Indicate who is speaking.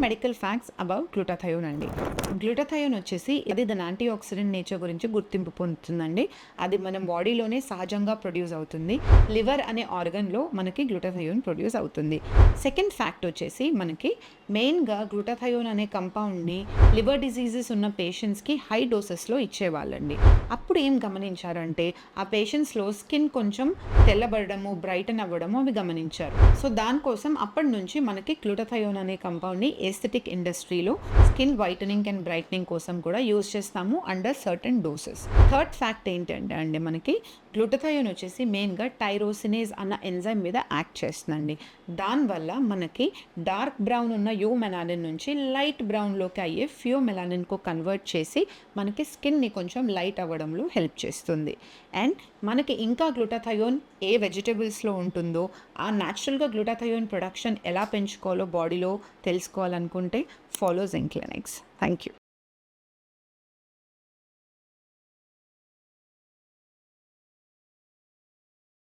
Speaker 1: Medical facts about glutathione అండి. Glutathione వచ్చేసి ఇది దాని యాంటీ ఆక్సిడెంట్ నేచర్ గురించి గుర్తింపు పొందుతుందండి. అది మన బాడీలోనే సహజంగా ప్రొడ్యూస్ అవుతుంది. లివర్ అనే ఆర్గన్లో మనకి గ్లూటాథయోన్ ప్రొడ్యూస్ అవుతుంది. సెకండ్ ఫ్యాక్ట్ వచ్చేసి మనకి మెయిన్గా గ్లూటాథయోన్ అనే కంపౌండ్ని లివర్ డిసీజెస్ ఉన్న పేషెంట్స్కి హై డోసెస్లో ఇచ్చేవాళ్ళండి. అప్పుడు ఏం గమనించారంటే ఆ పేషెంట్స్లో స్కిన్ కొంచెం తెల్లబడము, బ్రైటన్ అవ్వడము అవి గమనించారు. సో దానికోసం అప్పటి నుంచి మనకి గ్లూటాథయోన్ అనే కంపౌండ్ని ఏస్థెటిక్ ఇండస్ట్రీలో స్కిన్ వైటనింగ్ అండ్ బ్రైట్నింగ్ కోసం కూడా యూజ్ చేస్తాము under certain doses. Third fact ఏంటంటే అండి మనకి గ్లూటాథయోన్ వచ్చేసి మెయిన్గా టైరోసినేజ్ అన్న ఎంజైమ్ మీద యాక్ట్ చేస్తుందండి. దానివల్ల మనకి డార్క్ బ్రౌన్ ఉన్న యూ మెలానిన్ నుంచి లైట్ బ్రౌన్లోకి అయ్యే ఫ్యూ మెలానిన్కు కన్వర్ట్ చేసి మనకి స్కిన్ని కొంచెం లైట్ అవ్వడంలో హెల్ప్ చేస్తుంది. అండ్ మనకి ఇంకా గ్లూటాథయోన్ ఏ వెజిటబుల్స్లో ఉంటుందో ఆ న్యాచురల్గా గ్లూటాథయోన్ ప్రొడక్షన్ ఎలా పెంచుకోవాలో బాడీలో తెలుసుకోవాలనుకుంటే follow Zen clinics. Thank you.